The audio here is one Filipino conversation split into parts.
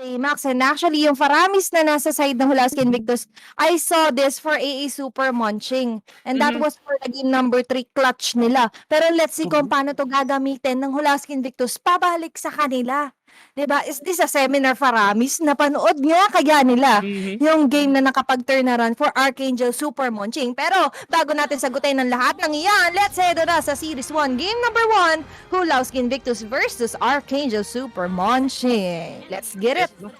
Baymax, and actually yung Faramis na nasa side ng Hulawski Invictus, I saw this for AA Super Monching. And that Mhm. was for naging number 3 clutch nila. Pero let's see kung True. paano to gagamitin ng Hulawski Invictus pabalik sa kanila. 'Di ba? Is this a seminar Faramis? Napanood nga kaya nila Mhm. yung game na nakapag-turn around for Archangel Super Monching. Pero bago natin sagutin ang lahat ng iyan, let's head na sa Series 1. Game number 1, Hulawski Invictus versus Archangel Super Monching. Let's get it! Yes, no?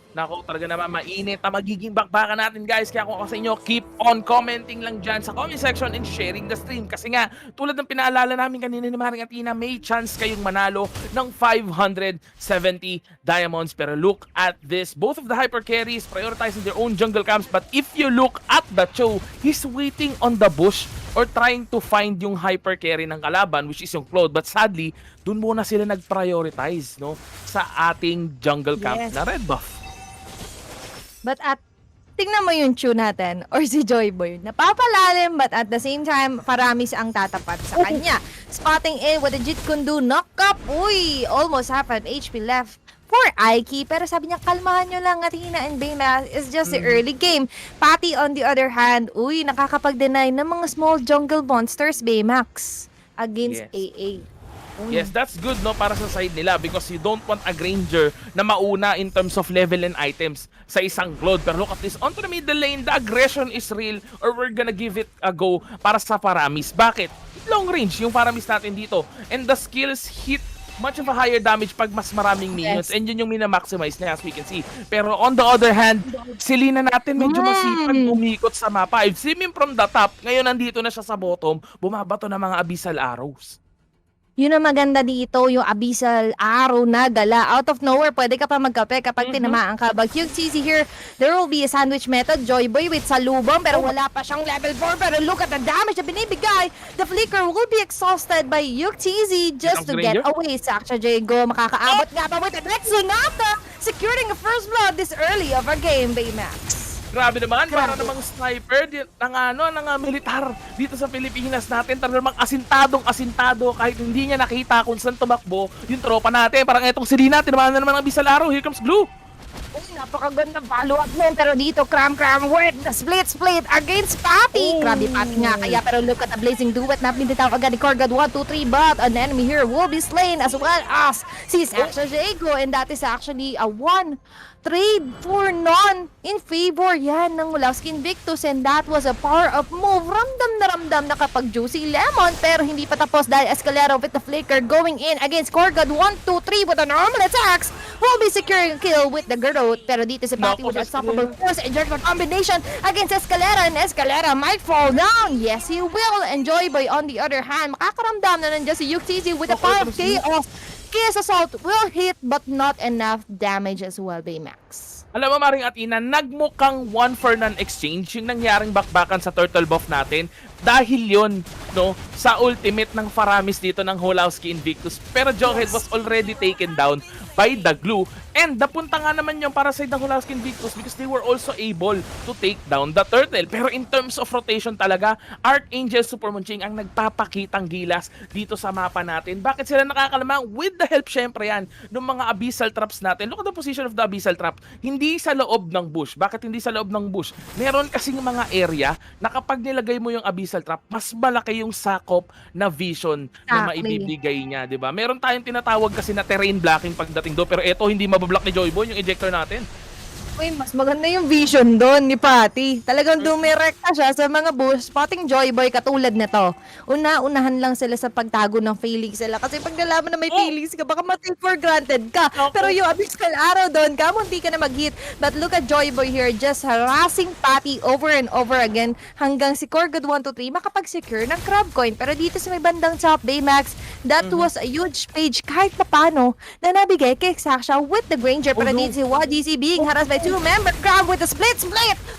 Nako, talaga naman mainit na magiging bakbakan natin, guys. Kaya kung ako sa inyo, keep on commenting lang dyan sa comment section and sharing the stream. Kasi nga, tulad ng pinaalala namin kanina ni Maring Athena, may chance kayong manalo ng 570 diamonds. Pero look at this. Both of the hyper carries prioritizing their own jungle camps. But if you look at the Cho, he's waiting on the bush or trying to find yung hyper carry ng kalaban, which is yung Claude. But sadly, dun muna sila nag-prioritize, no, sa ating jungle camp na red buff. But tingnan mo yung tune natin or si Joyboy. Napapalalim but at the same time, Faramis ang tatapat sa kanya. Spotting in with a Jit Kundu knock up. Uy, almost half an HP left for Aiki. Pero sabi niya, kalmahan nyo lang Athena and Baymax. It's just the early game. Patty on the other hand, uy, nakakapag-deny ng mga small jungle monsters Baymax against AA. Yes, that's good, no, para sa side nila because you don't want a Granger na mauna in terms of level and items sa isang Claude. Pero look at this, onto the middle lane, the aggression is real or we're gonna give it a go para sa Faramis. Bakit? Long range yung Faramis natin dito. And the skills hit much of a higher damage pag mas maraming minions. And yun yung mina-maximize na as we can see. Pero on the other hand, si Lina natin medyo masipag umikot sa mapa. I've seen him from the top. Ngayon nandito na siya sa bottom, bumabato ng mga abyssal arrows. Yun ang maganda dito, yung abyssal arrow na gala. Out of nowhere, pwede ka pa magkape kapag tinamaan ka. But QTZ here, there will be a sandwich method. Joyboy with salubong, pero wala pa siyang level 4. Pero look at the damage na binibigay. The flicker will be exhausted by Yuktz just to get away. Saksha Jago, makakaabot nga pa with the next Sonata, securing a first blood this early of our game, Baymax. Grabe naman, para namang sniper ng militar dito sa Pilipinas natin. Talagang namang asintado kahit hindi niya nakita kung saan tumakbo yung tropa natin. Parang etong si Lina, tinamaan na naman ang Abyssal Arrow. Here comes Blue. Uy, napakaganda follow-up nun. Pero dito, Cram with the split against Patty. Grabe Patty nga kaya. Pero look at the blazing duet. Napinditaw agad ni Korgad 1, 2, 3. But an enemy here will be slain as well as si Saksha Jago. And that is actually a 1 trade for none in favor yan ng Hulawski Invictus, and that was a power-up move. Ramdam na kapag Juicy Lemon, pero hindi pa tapos dahil Escalero with the flicker going in against Korgad 1, 2, 3 with a normal attacks. Will be securing a kill with the Garrote, pero dito si Patty with unstoppable force and Judgment combination against Escalera, and Escalera might fall down. Yes, he will. And Joyboy on the other hand, makakaramdam na nandiyan si Yuktz with the power of chaos. Chaos Assault will hit but not enough damage as well, Baymax. Alam mo, Maring Athena, nagmukhang one for none exchange yung nangyaring bakbakan sa turtle buff natin dahil yun, no, sa ultimate ng Faramis dito ng Hulawski Invictus. Pero Jughead was already taken down by the glue. And napunta nga naman yung para side ng Hulawski Invictus because they were also able to take down the turtle. Pero in terms of rotation talaga, Archangel Super Monching ang nagpapakitang gilas dito sa mapa natin. Bakit sila nakakalamang? With the help, syempre yan, ng mga abyssal traps natin. Look at the position of the abyssal trap. Hindi sa loob ng bush. Bakit hindi sa loob ng bush? Meron kasing mga area na kapag nilagay mo yung abyssal trap, mas malaki yung sakop na vision na maibibigay niya, di ba? Meron tayong tinatawag kasi na terrain blocking pagdating do, pero eto hindi mabablock ni Joyboy yung ejector natin. Uy, mas maganda yung vision doon ni Patty. Talagang dumirekta siya sa mga bush, spotting Joyboy katulad nito. Unahan lang sila sa pagtago ng Felix sila. Kasi pag nalaman na may Felix ka, baka matake for granted ka. Pero yung Abyssal Arrow doon, kamunti ka na mag-hit. But look at Joyboy here, just harassing Patty over and over again hanggang si Korgad 1, 2, 3 makapag-secure ng crab coin. Pero dito sa may bandang top, Baymax, that was a huge page kahit papano na nabigay kay Saksha with the Granger. Pero dito si YGC being harassed by two-member crowd with a split.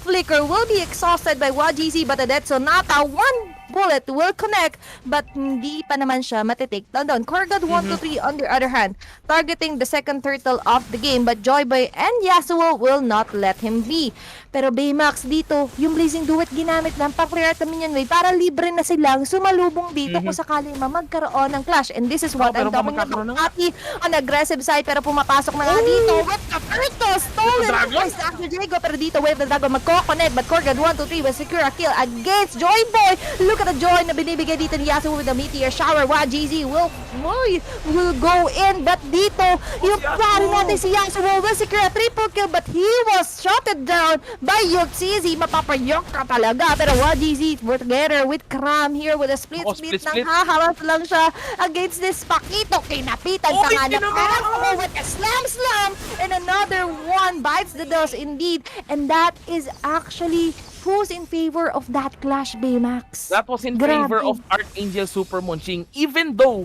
Flicker will be exhausted by YGC, but the Dead Sonata, one bullet will connect, but hindi pa naman siya matitake down. Korgad 1, 2, 3 on the other hand, targeting the second turtle of the game, but Joyboy and Yasuo will not let him be. Pero Baymax dito, yung Blazing Duet ginamit ng pang-create minion wave para libre na silang sumalubong dito kung sakali magkaroon ng clash. And this is what I'm talking about. Patty on aggressive side, pero pumapasok na nga dito with the turtle Dragon? After Diego, pero dito Wave the Dragon magko-connect, but Korgad 1-2-3 will secure a kill against Joy Boy. Look at the joy na binibigay dito ni Yasuo with the Meteor Shower. GZ will go in, but dito, yung pari natin si Yasuo will secure a triple kill, but he was shotted down by Yuxizi. Mapapayok ka talaga, pero GZ were together with Kram here with a split. Nang haharap lang siya against this Pakito. Kinapitan pa nga na Kram with a slam, and another one bites the dust indeed, and that is actually who's in favor of that clash, Baymax. That was in favor of Archangel Super Monching, even though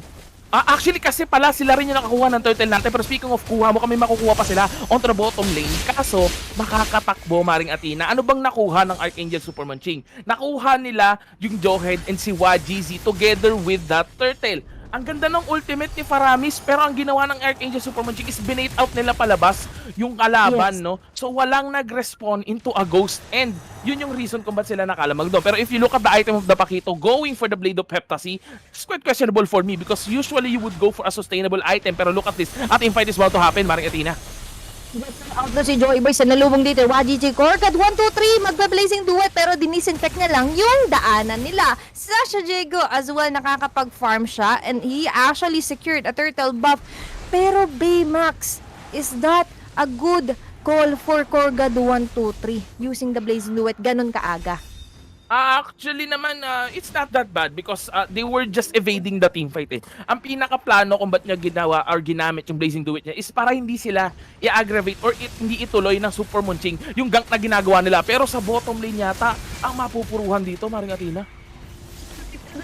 actually kasi pala sila rin yung nakakuha ng turtle natin, pero speaking of kuha mo, kami makukuha pa sila onto the bottom lane, kaso makakatakbo Maring Athena. Ano bang nakuha ng Archangel Super Monching? Nakuha nila yung Jawhead and si GZ together with that turtle. Ang ganda ng ultimate ni Faramis, pero ang ginawa ng Archangel Super Monching is binate out nila palabas yung kalaban, no? So walang nag-respawn into a ghost, and yun yung reason kung ba't sila nakalamag doon. Pero if you look at the item of the Pakito, going for the Blade of Heptasy, it's quite questionable for me because usually you would go for a sustainable item, pero look at this. At fight is about to happen, Maring Athena. Out na si Joy Boy sa nalubong dito. YGG Korgad 1-2-3 magba-blazing duet, pero dinisinfect niya lang yung daanan nila. Sasha Diego as well nakakapag-farm siya, and he actually secured a turtle buff. Pero Baymax, is that a good call for Korgad 1-2-3 using the blazing duet ganun kaaga? Actually naman, it's not that bad because they were just evading the team fight eh. Ang pinakaplano kung ba't niya ginawa or ginamit yung Blazing Duet niya is para hindi sila i-aggravate or hindi ituloy ng Super Monching yung gank na ginagawa nila. Pero sa bottom lane yata, ang mapupuruhan dito, Maring Athena.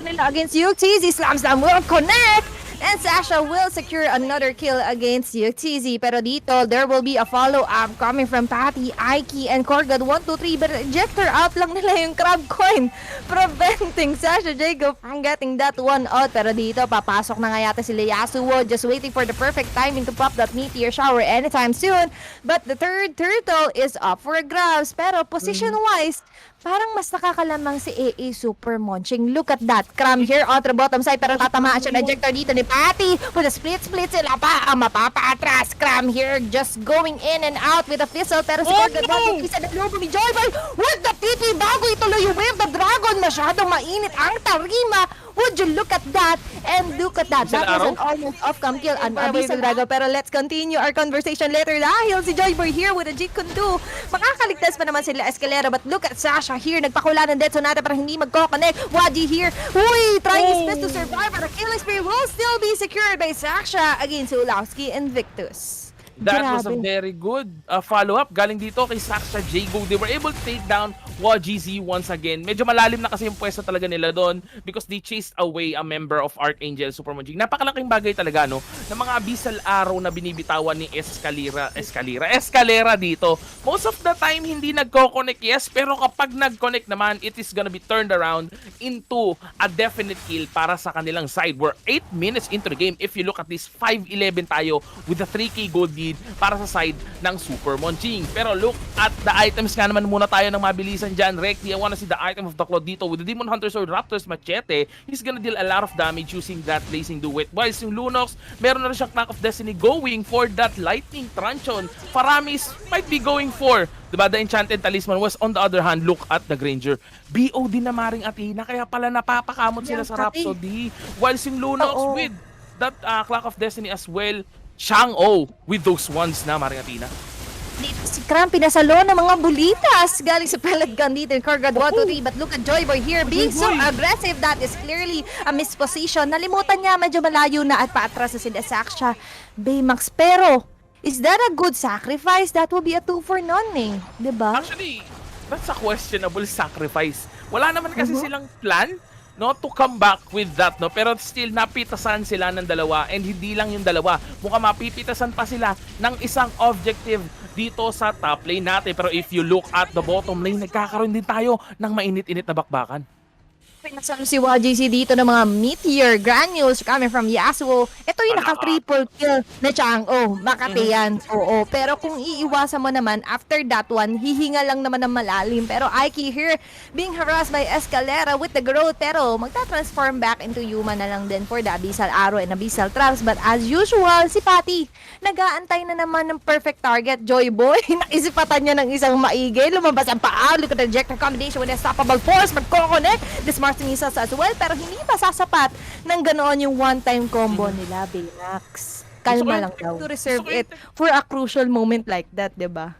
Nila against Yuxizi, slam will connect, and Sasha will secure another kill against Yuxizi. Pero dito, there will be a follow-up coming from Patty, Aiki, and Korgad 1-2-3, but ejector out lang nila yung crab coin, preventing Sasha Jacob from getting that one out. Pero dito, papasok na nga yata sila Yasuo, just waiting for the perfect timing to pop that Meteor Shower anytime soon. But the third turtle is up for grabs, pero position-wise, parang mas nakakalamang si AA Super Monching. Look at that. Kram here on the bottom side, pero tatamaan siya na ejector dito ni Patty. With a split sila pa ang mapapa-atras. Kram here just going in and out with a fizzle, pero si Korgad natin isa na lobo ni Joy Boy with the TP bago ituloy yung Wave the Dragon. Masyadong mainit ang tarima. Would you look at that? And look at that. That was an almost off-cam kill. An Abyssal Dragon. Pero let's continue our conversation later dahil si Joy Boy here with a Jeet Kune Do. Makakaligtas pa naman sila Escalera, but look at Sasha here. Nagpakula ng Dead Sonata para hindi magko-connect. Waji here. Uy! Trying his best to survive, but the killing spree will still be secured by Sasha against Hulawski Invictus. That was a very good follow-up galing dito kay Sasha Jago. They were able to take down GZ once again. Medyo malalim na kasi yung pwesto talaga nila doon because they chased away a member of Archangel Super Monching. Napakalaking bagay talaga, no? Na mga abyssal arrow na binibitawan ni Escalera dito. Most of the time, hindi nagko-connect, yes. Pero kapag nag-connect naman, it is gonna be turned around into a definite kill para sa kanilang side. We're 8 minutes into the game. If you look at this, 5-11 tayo with a 3k gold lead para sa side ng Super Monching. Pero look at the items nga naman muna tayo ng mabilisan dyan. Rekti, I wanna see the item of the Claw dito with the Demon Hunter Sword Raptor's Machete. He's gonna deal a lot of damage using that Blazing Duet. Whilst yung Lunox, meron na rin siyang Knack of Destiny going for that Lightning Truncheon. Faramis might be going for, diba, the Enchanted Talisman. Was on the other hand, look at the Granger. BOD na Maring Athena, kaya pala napapakamot sila sa Rhapsody. Whilst yung Lunox with that Clock of Destiny as well, Chang-O with those ones na Maring Athena. Si Kram pinasalo ng mga bulitas galing sa pellet gun dito in Korgad 1-2-3, but look at Joy Boy here being so aggressive. That is clearly a misposition. Nalimutan niya, medyo malayo na at paatras na sila Sasha Baymax. Pero is that a good sacrifice? That will be a 2 for none eh, diba? Actually, that's a questionable sacrifice. Wala naman kasi silang plan, no, to come back with that, no, pero still napitasan sila ng dalawa, and hindi lang yung dalawa, mukhang mapipitasan pa sila ng isang objective dito sa top lane natin. Pero if you look at the bottom lane, nagkakaroon din tayo ng mainit-init na bakbakan. pinasalo si YGC dito ng mga meteor granules coming from Yasuo. Ito yung naka-triple kill na Chang'o. Makati yan. Oo. Pero kung iiwasan mo naman, after that one, hihinga lang naman ng malalim. Pero Aiki here, being harassed by Escalera with the growth. Pero magta-transform back into human na lang din for the Abyssal Arrow and Abyssal Traps. But as usual, si Patty, nag-aantay na naman ng perfect target. Joy Boy, naisipatan niya ng isang maigi. Lumabas ang paa. Look at the ejector combination with unstoppable force. Magkoconnect. Dismart missiles as well. Pero hindi pa sasapat ng ganoon yung one-time combo nila, Baymax. Kalma lang daw. To reserve it for a crucial moment like that, diba?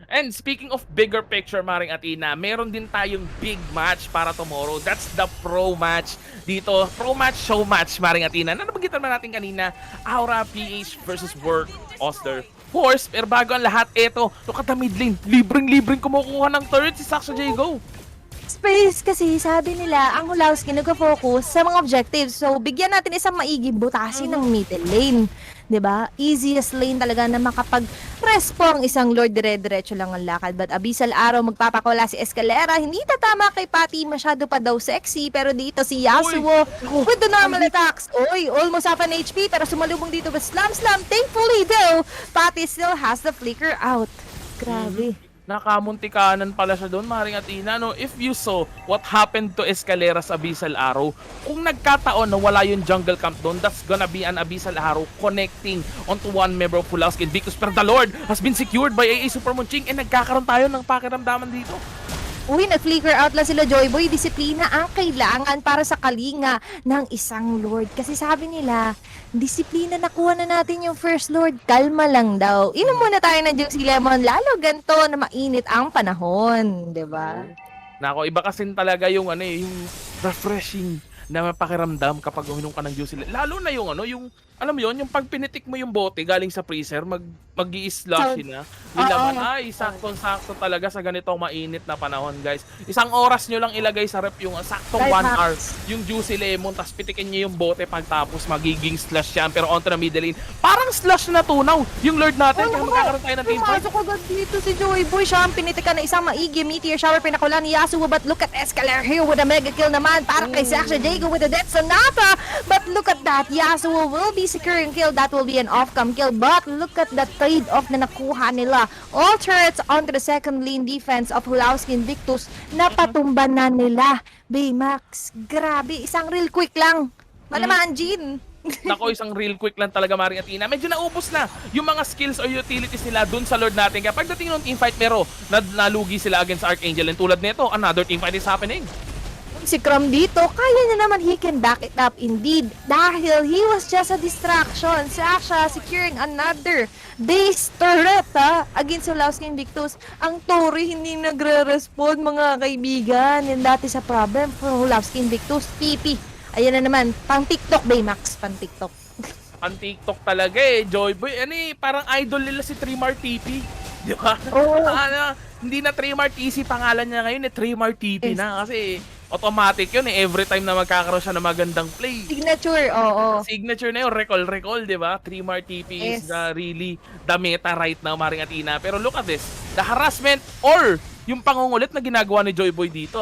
And speaking of bigger picture, Maring Athena, meron din tayong big match para tomorrow. That's the pro match dito. Pro match, show match, Maring Athena. Nabanggit naman natin kanina, Aura, PH versus Work, Oster, Force. Pero bago ang lahat, eto, look at the mid lane. Libreng kumukuha ng turret si Saksha Jago. Space kasi, sabi nila, ang Hulawski nagka-focus sa mga objectives. So, bigyan natin isang maigi butasin ng middle lane. 'Di ba? Easiest lane talaga na makapag-respawn isang Lord, dire-diretso lang ang lakad. But Abyssal Arrow, magpapakawala si Escalera. Hindi tatama kay Patty, masyado pa daw sexy. Pero dito si Yasuo with the normal attacks. Oy, almost half an HP, pero sumalubong dito with Slam. Thankfully though, Patty still has the flicker out. Grabe. Nakamuntikanan pala siya doon, Maring Athena. No? If you saw what happened to Escalera's Abyssal Arrow, kung nagkataon na wala yung jungle camp doon, that's gonna be an Abyssal Arrow connecting onto one member of Hulawski Invictus. Pero the Lord has been secured by AA Super Monching, and nagkakaroon tayo ng pakiramdaman dito. Uy, nag-flicker out lang sila, Joyboy. Disiplina ang kailangan para sa kalinga ng isang Lord. Kasi sabi nila, disiplina, nakuha na natin yung first Lord. Kalma lang daw. Inom muna tayo ng Juicy Lemon, lalo ganito na mainit ang panahon. 'Di ba? Nako, iba kasi talaga yung yung refreshing na mapakiramdam kapag uminom ka ng Juicy Lemon. Lalo na yung yung alam mo yun, yung pag pinitik mo yung bote galing sa freezer, mag-i-slushy na. Yung laman, ay, saktong-sakto talaga sa ganitong mainit na panahon, guys. Isang oras nyo lang ilagay sa rep yung saktong 1 hour, yung Juicy Lemon, tapos pitikin nyo yung bote pagtapos magiging slush yan. Pero onto na middle lane, parang slush na tunaw yung Lord natin, kaya magkakaroon tayo ng team fight. Pumasok agad dito si Joyboy. Siya ang pinitikan na isang maigi. Meteor shower, pinakula ni Yasuo. But look at Escalera here with a mega kill naman. Para kay Saksha Jago with a Death Sonata. But look at that, Yasuo will be securing kill. That will be an off-cam kill. But look at the trade-off na nakuha nila. All turrets onto the second lane defense of Hulawski Invictus. Napatumba na nila. Baymax, grabe. Isang real quick lang. Malamaan, Jean. Nako, isang real quick lang talaga, Maring Athena. Medyo naubos na yung mga skills or utilities nila dun sa Lord natin. Kaya pagdating ng teamfight, pero nalugi sila against Archangel. And tulad nito, another teamfight is happening. Si Crom dito, kaya niya naman, he can back it up indeed. Dahil he was just a distraction. Sasha securing another base turret against Hulawski Invictus. Ang Tori hindi nagre-respond, mga kaibigan. Yan dati sa problem for Hulawski Invictus. PP. Ayan na naman, pang TikTok, Baymax, pang TikTok. Pang TikTok talaga Joyboy. Parang idol nila si Trimar TP. Di ba? Oo. Hindi na Trimar TC pangalan niya ngayon, Trimar TP na. Kasi automatic yun every time na magkakaroon siya ng magandang play. Signature, oo. Signature na yun, recall, di ba? Trimar TP is really the meta right now, Maring Athena. Pero look at this, the harassment or yung pangungulit na ginagawa ni Joyboy dito,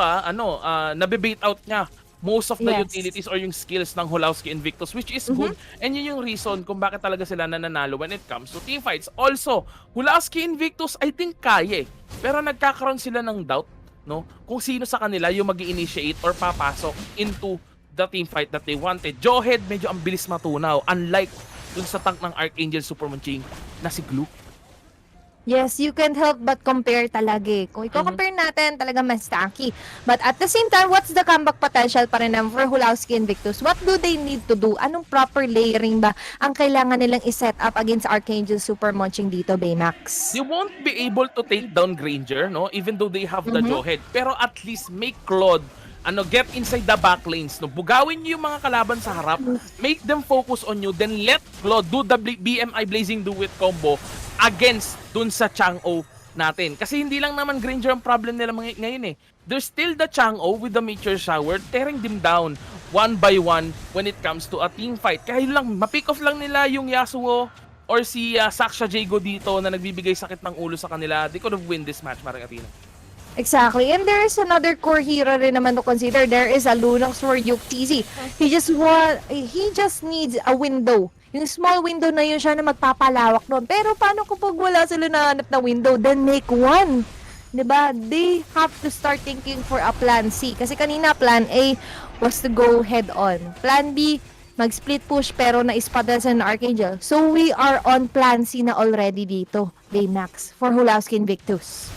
nabibait out niya most of the utilities or yung skills ng Hulawski Invictus, which is good. And yun yung reason kung bakit talaga sila nananalo when it comes to teamfights. Also, Hulawski Invictus, I think kaya pero nagkakaroon sila ng doubt, no? Kung sino sa kanila yung mag-i-initiate or papasok into the teamfight that they wanted. Jawhead, medyo ang bilis matunaw. Unlike dun sa tank ng Archangel Super Monching na si Glue. Yes, you can't help but compare talaga. Kung i-compare natin, talaga mas tanky. But at the same time, what's the comeback potential pa rin for Hulawski Invictus? What do they need to do? Anong proper layering ba ang kailangan nilang i-set up against Archangel Super Monching dito, Baymax? You won't be able to take down Granger, no? Even though they have the Jawhead. Pero at least make Claude get inside the back lanes, no? Bugawin niyo yung mga kalaban sa harap, make them focus on you, then let Claude do the BMI Blazing Do It combo against dun sa Chang'o natin. Kasi hindi lang naman Granger ang problem nila ngayon There's still the Chang'o with the Meteor Shower tearing them down one by one when it comes to a team fight. Kaya yun lang, ma-pick off lang nila yung Yasuo or si Saksha Jago dito na nagbibigay sakit ng ulo sa kanila. They could have win this match, Maring Athena. Exactly. And there is another core hero rin naman to consider. There is a Lunox for UTZ. He just needs a window. Yung small window na yun siya na magpapalawak doon. Pero paano kapag wala sila nahanap na window? Then make one. 'Di ba? They have to start thinking for a plan C. Kasi kanina plan A was to go head on. Plan B, mag-split push pero na-spot sa Archangel. So we are on plan C na already dito. Baymax for Hulawski Invictus.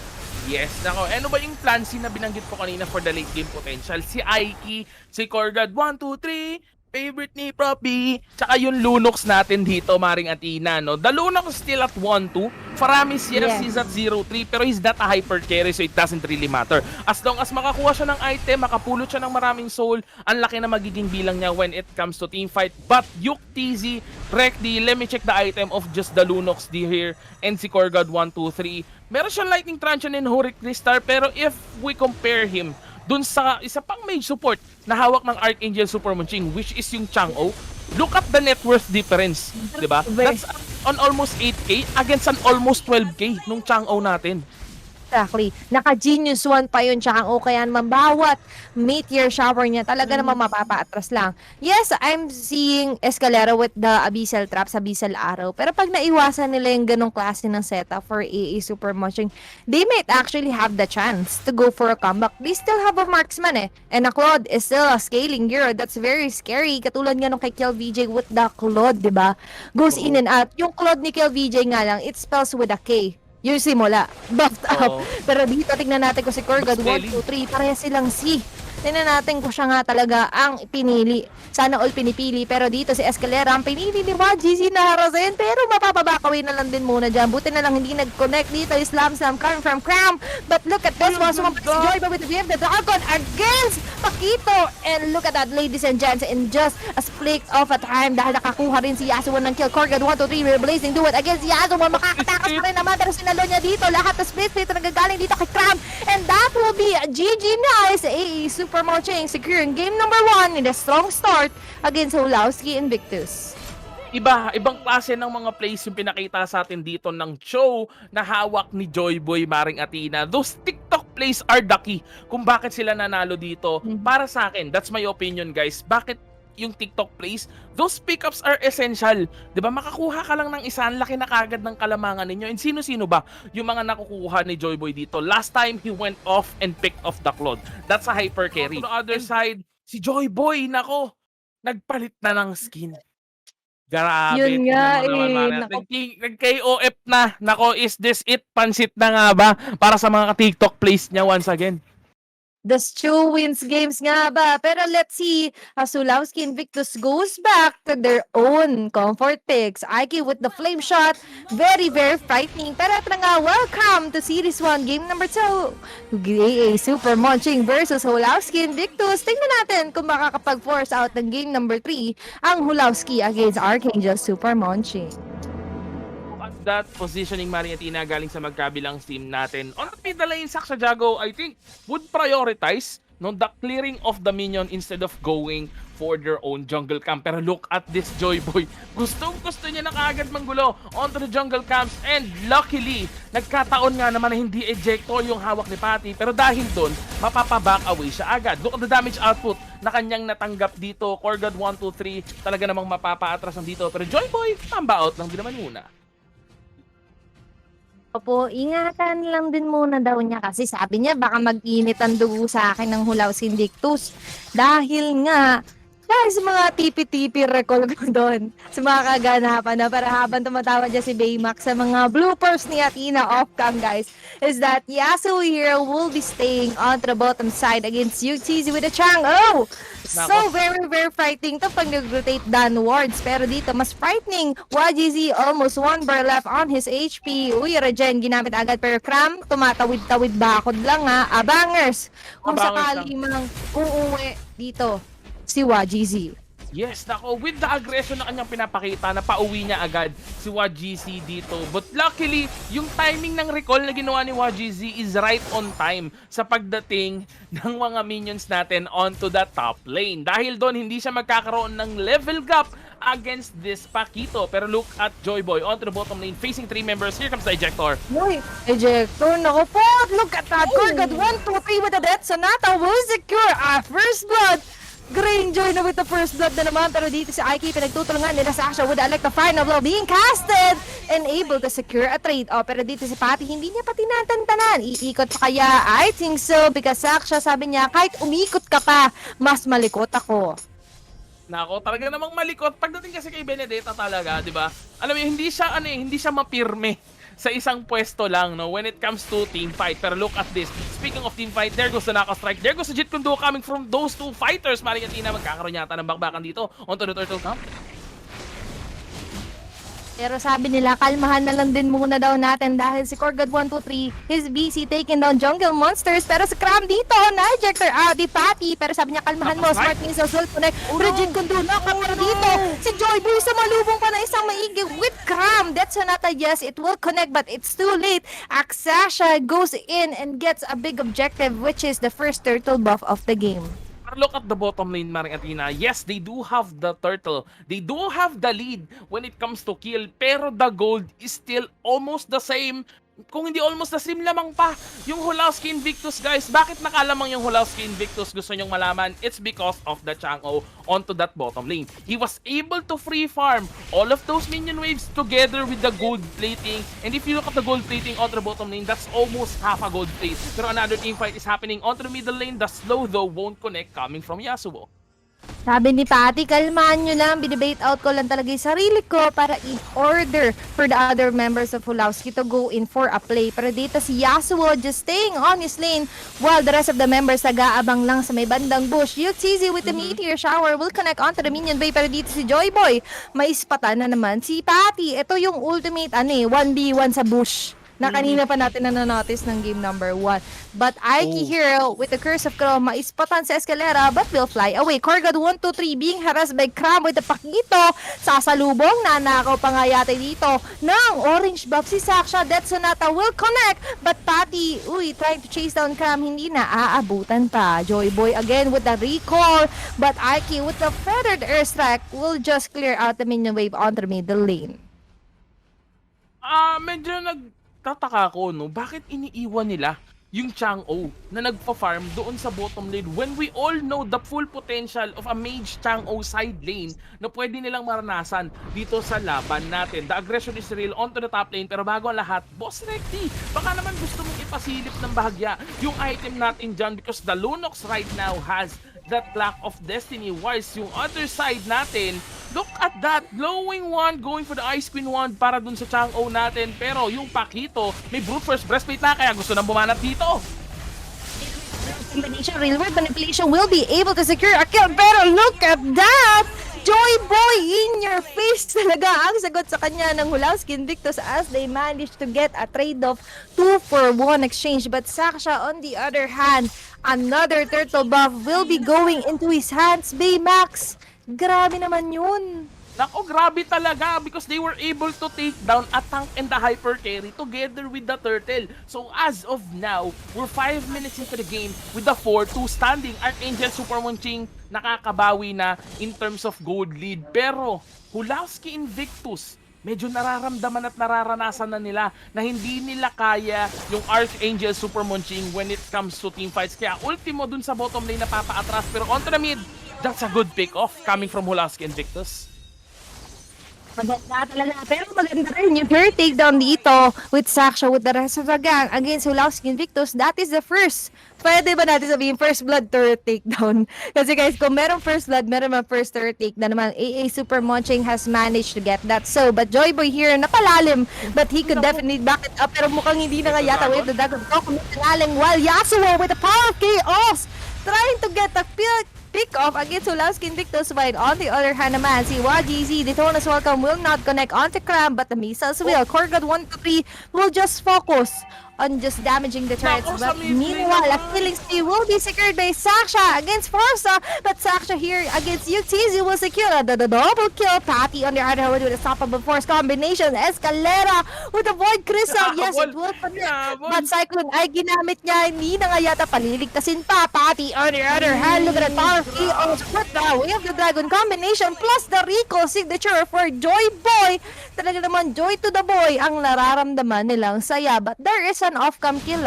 Yes, nako. Ano ba yung plan C na binanggit ko kanina for the late game potential? Si Aiki, si Korgad, 1, 2, 3, favorite ni Proppy, tsaka yung Lunox natin dito, Maring Athena, no? The Lunox still at 1-2. Faramis, yes, he's at 0-3, pero he's not a hyper carry, so it doesn't really matter. As long as makakuha siya ng item, makapulot siya ng maraming soul, ang laki na magiging bilang niya when it comes to teamfight. But Yuk TZ, Rekdi, let me check the item of just the Lunox here, and si Korgad 1, 2, 3. Meron siyang Lightning Truncheon and Horic Crystal, pero if we compare him dun sa isa pang mage support na hawak ng Archangel Super Monching, which is yung Chang'o, look at the net worth difference, di ba? That's on almost 8k against an almost 12k nung Chang'o natin. Exactly. Naka-genius one pa yun, tsaka kaya naman bawat meteor shower niya talaga naman mapapaatras lang. Yes, I'm seeing Escalera with the Abyssal Traps, Abyssal Arrow. Pero pag naiwasan nila yung ganong klase ng setup for AA Super Monching, they might actually have the chance to go for a comeback. They still have a marksman eh. And a Claude is still a scaling hero. That's very scary. Katulad nga nung kay Kill VJ with the Claude, di ba? Goes in and out. Yung Claude ni Kill VJ nga lang, it spells with a K. Yung simula, buffed up. Pero dito, tignan natin ko si Korgad, 1, 2, 3, pareha silang C. Tignan natin ko siya nga talaga ang pinili. Sana all pinipili. Pero dito si Escalera, ang pinili ni YGC na harasin. Pero mapapabakawin na lang din muna dyan. Buti na lang hindi nag-connect dito. Slam coming from Cram. But look at this one. Sumampas si Joy with the BF, the Dragon against Pakito. And look at that, ladies and gents. In just a split of a time. Dahil nakakuha rin si Yasuo ng kill. Korgad 1, 2, 3. Blazing do it against Yasuo. Makakatakas pa rin naman. Pero sinalo niya dito. Lahat na split nagagaling dito kay Cram. And that will be GG Nice. AE Super Monching securing game number 1 in a strong start against Hulawski Invictus. Ibang klase ng mga plays yung pinakita sa atin dito ng show na hawak ni Joyboy, Maring Athena. Those TikTok plays are the key kung bakit sila nanalo dito. Para sa akin, that's my opinion guys. Bakit yung TikTok plays, those pickups are essential. 'Di ba? Makakuha ka lang ng isa, ang laki na kagad ng kalamangan ninyo. And sino-sino ba yung mga nakukuha ni Joyboy dito? Last time he went off and picked off the Claude. That's a hyper carry. On the other side, si Joyboy, nako, nagpalit na ng skin. Grabe. Yun nga Nag-KOF na. Nako, is this it? Pansit na nga ba? Para sa mga TikTok plays niya once again. The Stew wins games nga ba? Pero let's see as Hulawski Invictus goes back to their own comfort picks. Aiki with the flame shot. Very, very frightening. Pero ito na nga, welcome to Series 1 game number 2. AA Super Monching versus Hulawski Invictus. Tingnan natin kung makakapag-force out ng game number 3 ang Hulawski against Archangel Super Monching. That positioning, Maring Athena, galing sa magkabilang team natin. On the middle lane, Saksa Jago, I think, would prioritize the clearing of the minion instead of going for their own jungle camp. Pero look at this Joyboy. Gusto niya na kaagad manggulo onto the jungle camps. And luckily, nagkataon nga naman na hindi ejector yung hawak ni Patty. Pero dahil doon, mapapaback away siya agad. Look at the damage output na kanyang natanggap dito. Korgad 1, 2, 3, talaga namang mapapaatras ng dito. Pero Joyboy, pamba-out lang din naman muna. Opo, ingatan lang din muna daw niya kasi sabi niya baka mag-init ang dugo sa akin ng Hulawski Invictus. Dahil sa mga tipi-tipi recall ko doon, sa mga kaganapan na para habang tumatawa dyan si Baymax sa mga bloopers ni Athena off-cam guys, is that Yasuo here will be staying on the bottom side against UTZ with a Chang. Oh! So very, very frightening to pag nag-rotate downwards. Pero dito, mas frightening. YGZ almost 1 bar left on his HP. Uy, regen, ginamit agad. Pero Cram, tumatawid-tawid bakod lang ha. Abangers. Kung sakali mang uuwi dito si YGZ. Yes, nako, with the aggression na kanyang pinapakita na pauwi niya agad si YGC dito. But luckily, yung timing ng recall na ginawa ni YGC is right on time sa pagdating ng mga minions natin onto the top lane. Dahil doon, hindi siya magkakaroon ng level gap against this Paquito. Pero look at Joyboy onto the bottom lane, facing 3 members. Here comes the Ejector. Uy, ejector, naku po. Look at that. Korgad 1, 2, 3 with the death. Sonata will secure a first blood. Greyjoy na with the first blood na naman. Pero dito si Aiki, pinagtutulungan nila Sasha with the Electrify blow being casted and able to secure a trade. Oh, pero dito si Patty, hindi niya pa tinatantanan. Iikot pa kaya? I think so. Because Sasha, sabi niya, kahit umikot ka pa, mas malikot ako. Nako, talaga namang malikot. Pagdating kasi kay Benedetta talaga, di ba? Alam mo, hindi siya mapirme sa isang pwesto lang, no, when it comes to team fight. Pero look at this. Speaking of team fight, there goes the Naka Strike. There goes the Jeet Kune Do coming from those two fighters. Maring Athena, magkakaroon yata ng bakbakan dito onto the Turtle Camp. Pero sabi nila, kalmahan na lang din muna daw natin dahil si Korgad 123 is busy taking down jungle monsters. Pero si Cram dito, na-ejector out di Patty. Pero sabi niya, kalmahan mo, smart missiles will connect. Bridget Kundo na pero dito, si Joyboy sa malubong pa na isang maigi with Cram. That's Sonata, yes, it will connect but it's too late. Aksasha goes in and gets a big objective which is the first turtle buff of the game. Look at the bottom lane, Maring Athena. Yes, they do have the turtle. They do have the lead when it comes to kill. Pero the gold is still almost the same. Kung hindi almost the same, lamang pa yung Hulawski Invictus, guys. Bakit nakalamang yung Hulawski Invictus? Gusto nyong malaman? It's because of the Chang'o onto that bottom lane. He was able to free farm all of those minion waves together with the gold plating. And if you look at the gold plating onto the bottom lane, that's almost half a gold plate. Pero another team fight is happening onto the middle lane. The slow though won't connect coming from Yasuo. Sabi ni Patty, kalmaan nyo lang, binibait out ko lang talaga yung sarili ko para i-order for the other members of Hulawski to go in for a play. Pero dito si Yasuo just staying on his lane while the rest of the members nag-aabang lang sa may bandang bush. Yuxizi with the meteor shower will connect onto the minion bay. Pero dito si Joyboy, may ispatan na naman si Patty. Ito yung ultimate 1v1 sa bush na kanina pa natin na-notice ng game number 1. But Aiki here with the Curse of Chroma is patan sa Escalera but will fly away. Korgad 1, 2, 3 being harassed by Cram with the Paquito. Sasalubong, nanakaw pa nga yata dito ng orange buff si Sasha. That Sonata will connect but Patty, trying to chase down Cram, hindi na aabutan pa. Joyboy again with the recall but Aiki with the feathered airstrike will just clear out the minion wave onto the middle lane. Medyo tataka ko, no? Bakit iniiwan nila yung Chang'o na nagpa-farm doon sa bottom lane when we all know the full potential of a mage Chang'o side lane na pwede nilang maranasan dito sa laban natin. The aggression is real onto the top lane, pero bago ang lahat, Boss Recti, baka naman gusto mong ipasilip ng bahagya yung item natin dyan because the Lunox right now has that Clock of Destiny, whilst yung other side natin, look at that, glowing wand going for the Ice Queen wand para dun sa Chang'o natin. Pero yung Paquito, may brute force breastplate na kaya gusto nang bumanat dito. Combination, real world manipulation will be able to secure a kill. Pero look at that! Joyboy in your face talaga ang sagot sa kanya ng Hulawski Invictus as they managed to get a trade of 2-for-1 exchange. But Sasha on the other hand, another turtle buff will be going into his hands. Baymax, grabe naman yun. Nako, grabe talaga because they were able to take down a tank and the hyper carry together with the turtle. So as of now, we're 5 minutes into the game with the 4-2 standing. Archangel Super Monching nakakabawi na in terms of gold lead. Pero Hulawski Invictus, medyo nararamdaman at nararanasan na nila na hindi nila kaya yung Archangel Super Monching when it comes to team fights. Kaya ultimo dun sa bottom lane na papaatras. Pero onto the mid, that's a good pick off coming from Hulawski Invictus. Maganda talaga. Pero maganda rin yung third takedown dito with Sasha with the rest of the gang against Hulawski Invictus. That is the first. Pwede ba natin sabihin first blood, third takedown? Kasi guys, kung merong first blood, meron man first, third takedown naman. AA Super Monching has managed to get that. So, but Joyboy here, napalalim. But he could definitely back it up. Pero mukhang hindi na nga yata with the Dragon Talk. Kumalalim while Yasuo with the power of chaos trying to get the pick off against Hulawski Invictus, while on the other hand naman, si YGZ, the Tonus Welcome will not connect onto Cram, but the missiles will. Korgad 1-3 will just focus on just damaging the turrets. But meanwhile, a killing spree will be secured by Sasha against Forza, but Sasha here against Yuxizi will secure the double kill. Patty on the other hand with a stoppable force combination. Escalera with the Void Crystal. Yes, it will connect. But Cyclone ay ginamit niya. Hindi na nga yata paliligtasin pa. Patty on the other hand, look at that power. Chaos with the Way of the Dragon combination plus the recall signature for Joy Boy. Talaga naman, joy to the boy ang nararamdaman nilang saya. But there is an off-cam kill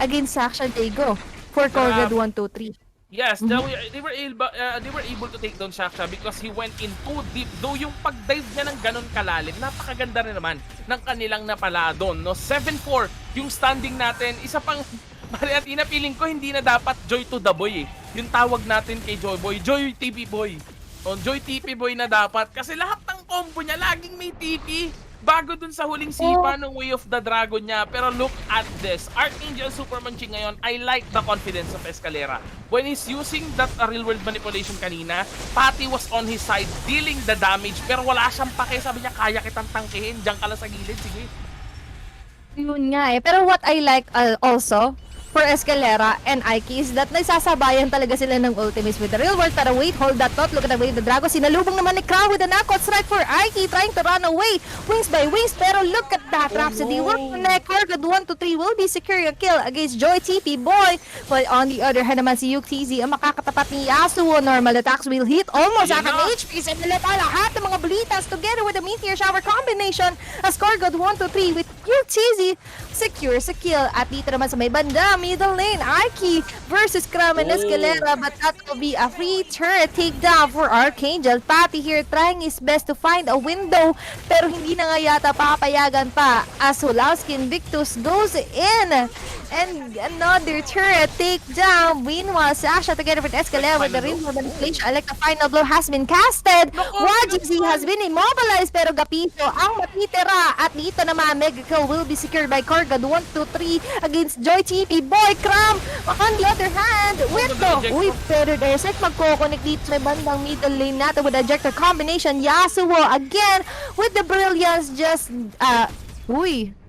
against Saksha Jago for Corvid 1-2-3. Yes, they were able to take down Shaksha because he went in too deep. Though yung pag-dive niya ng ganun kalalim, napakaganda rin naman ng kanilang napala doon. No? 7-4 yung standing natin. Isa pang, Mariatina, feeling ko hindi na dapat Joy to the Boy eh. Yung tawag natin kay Joy Boy, Joy TP Boy. O, Joy TP Boy na dapat kasi lahat ng combo niya laging may TP. Bago dun sa huling sipa ng Way of the Dragon niya. Pero look at this. Archangel Super Monching ngayon, I like the confidence of Escalera. When he's using that real-world manipulation kanina, Patty was on his side, dealing the damage. Pero wala siyang pake. Sabi niya, kaya kitang tangkihin. Diyan ka lang sa gilid. Sige. Yun nga eh. Pero what I like also for Escalera and Ike is that nagsasabayan talaga sila ng ultimates with the real world. Pero wait, hold that thought. Look at the way the Drago. Sinalubong naman ni Crow with a knockout strike for Ike, trying to run away. Wings by wings. Pero look at that. Rhapsody will connect. Corvid 1-3 will be securing a kill against Joy TP Boy. But on the other hand naman si UTZ ang makakatapat ni Yasuo. Normal attacks will hit almost at an HP. Sa nilata lahat ng mga balitas together with the Meteor Shower combination as Corvid 1-3 with UTZ secures a kill. At dito naman sa may banda, middle lane, Arky versus Kram and Escalera, but that will be a free turret takedown for Archangel. Patty here trying his best to find a window, pero hindi na nga yata papayagan pa as Hulawski Invictus goes in. And another turret takedown. Meanwhile, Sasha together with Escalera with the rainbow manipulation. I like the final blow has been casted. YGC has been immobilized, pero Gapito ang matitira. At dito naman, Mega Kill will be secured by Corgad 1-2-3 against Joy TP Boy Cram. On the other hand, Uy, pero Dersek magkoconnect dito sa bandang middle lane natin with ejector combination. Yasuo again with the brilliance just,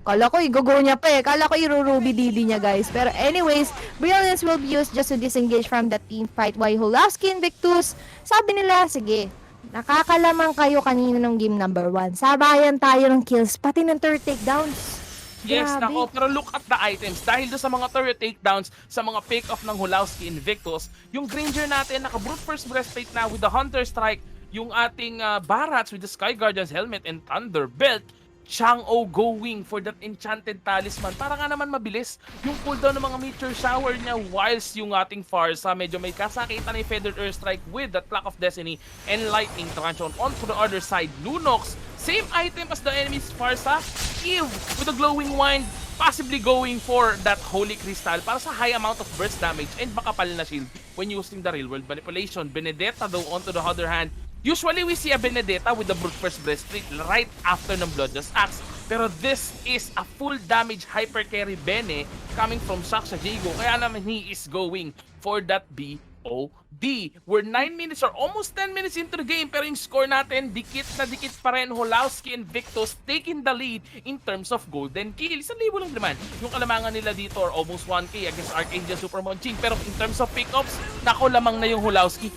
kala ko i-go niya pa eh. Kala ko i-ruby didi niya, guys. Pero anyways, brilliance will be used just to disengage from that team fight. Why Hulawski Invictus, sabi nila, sige, nakakalamang kayo kanina ng game number 1. Sabayan tayo ng kills, pati ng third takedowns. Yes, Grabe. nako, pero look at the items. Dahil doon sa mga turret takedowns, sa mga pick-off ng Hulawski Invictus, yung Granger natin, naka-brute first breastplate na with the Hunter Strike, yung ating Barats with the Sky Guardian's helmet and Thunder Belt, Chang-O going for that enchanted talisman. Para nga naman mabilis yung cooldown ng mga meteor shower niya whilst yung ating Farsa medyo may kasakitan ni Feathered Earth Strike with the Clock of Destiny and Lightning Tranche on to the other side. Lunox, same item as the enemy's Farsa. Eve with the Glowing Wind, possibly going for that Holy Crystal para sa high amount of burst damage and makapal na shield when using the real world manipulation. Benedetta though on to the other hand, usually we see a Benedetta with the brute first breastplate right after ng Bloodlust Axe. Pero this is a full damage hyper carry Bene coming from Saksha Jago. Kaya naman he is going for that BOD. We're 9 minutes or almost 10 minutes into the game, pero yung score natin, dikit na dikit pa rin. Hulawski Invictus taking the lead in terms of golden kill. 1,000 lang naman yung kalamangan nila dito, or almost 1K against Archangel Super Monching. Pero in terms of pickups, nako lamang na yung Hulawski.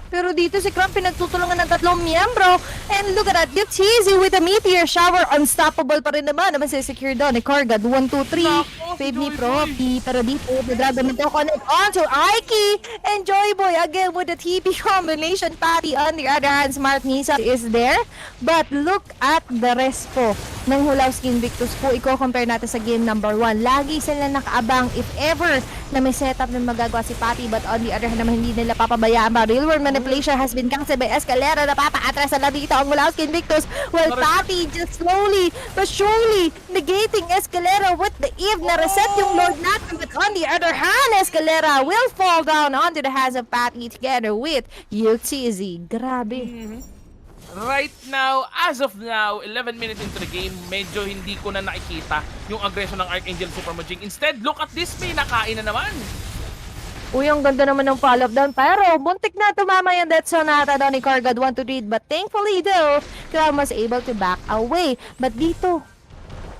Pero dito si Crump pinagtutulungan ng tatlong miyembro. And look at that, it's easy with a meteor shower. Unstoppable pa rin naman si secure down ni Corgad 1-2-3. Fave ni Profi. Pero dito, the Dragon nito connect on to Aiki. And Joyboy again with the TP combination. Patty on the other hand, Smart Nisa is there. But look at the rest po ng Hulawski Invictus po. I-compare natin sa game number 1. Lagi sila nakaabang if ever na may setup na magagawa si Patty. But on the other hand naman, hindi nila papabayaan ba. Real world manipulation has been cancelled by Escalera. Napapa-atras na dito ang Hulawski Invictus. Well, Patty just slowly but surely negating Escalera with the Eve na reset yung Lord natin. But on the other hand, Escalera will fall down onto the hands of Patty together with UTZ. Grabe. Right now, as of now, 11 minutes into the game, medyo hindi ko na nakikita yung aggression ng Archangel Super Monching. Instead, look at this, may nakain na naman. Uy, ang ganda naman ng follow-up down. Pero, buntik na tumama yung death sonata down ni Corgad 1-2-3. But thankfully though, Cloud was able to back away. But dito,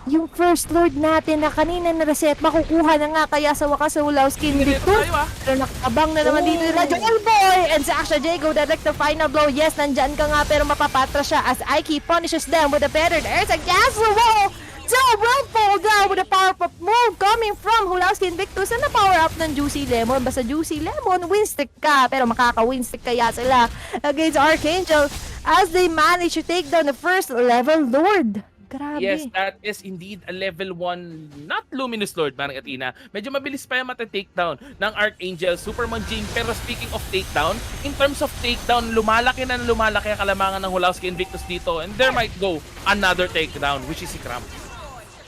yung first lord natin na kanina na-reset, makukuha na nga kaya sa wakas sa Hulawski Invictus. Pero nakabang na naman dito yung Joyboy and Saksha Jago direct the final blow. Yes, nandyan ka nga pero mapapatra siya as Aiki punishes them with a feathered earth. Yasuo! So will fall down with a power-up move coming from Hulawski Invictus na power up ng Juicy Lemon. Basta Juicy Lemon, win streak ka. Pero makaka-win streak kaya sila against Archangel as they manage to take down the first level Lord. Grabe. Yes, that is indeed a level 1, not Luminous Lord, Manang Athena. Medyo mabilis pa yung mata-takedown ng Archangel, Super Monching. Pero speaking of takedown, in terms of takedown, lumalaki ang kalamangan ng Hulawski Invictus dito. And there might go another takedown, which is si Cram.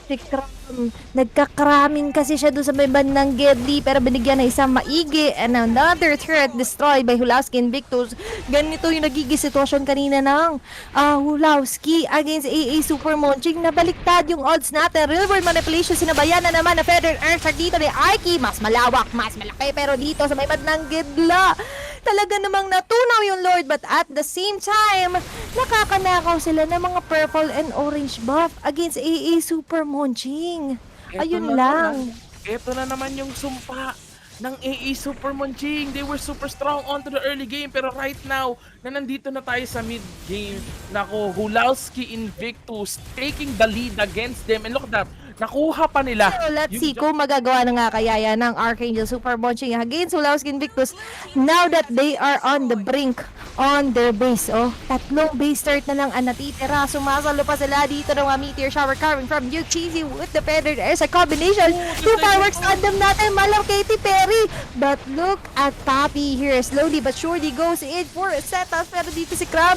Si Cram, nagkakraming kasi siya doon sa may bandang Gedli pero binigyan na isang maigi and another threat destroyed by Hulawski Invictus. Ganito yung nagiging sitwasyon kanina ng Hulawski against AA Super Monching. Nabaliktad yung odds natin. Real world manipulation, sinabayan na naman na Feather Earthshark dito ni Aiki. Mas malawak, mas malaki pero dito sa may bandang Gedla talaga namang natunaw yung Lord but at the same time nakakanakaw sila ng mga purple and orange buff against AA Super Monching. Ayun lang. Ito na naman yung sumpa ng AA Super Monching. They were super strong onto the early game pero right now na nandito na tayo sa mid game, nako, Hulawski Invictus taking the lead against them and look at that, nakuha pa nila. So let's see kung magagawa na nga kaya yan ng Archangel Super Monching against Hulawski Invictus now that they are on the brink on their base. Oh, tatlong base start na lang ang natitira. Sumasalo pa sila dito ng mga meteor shower coming from UTZ with the feathered air sa combination. Two fireworks tandem natin, malang Katy Perry. But look at Papi here. Slowly but surely goes in for a setup. Pero dito si Cram,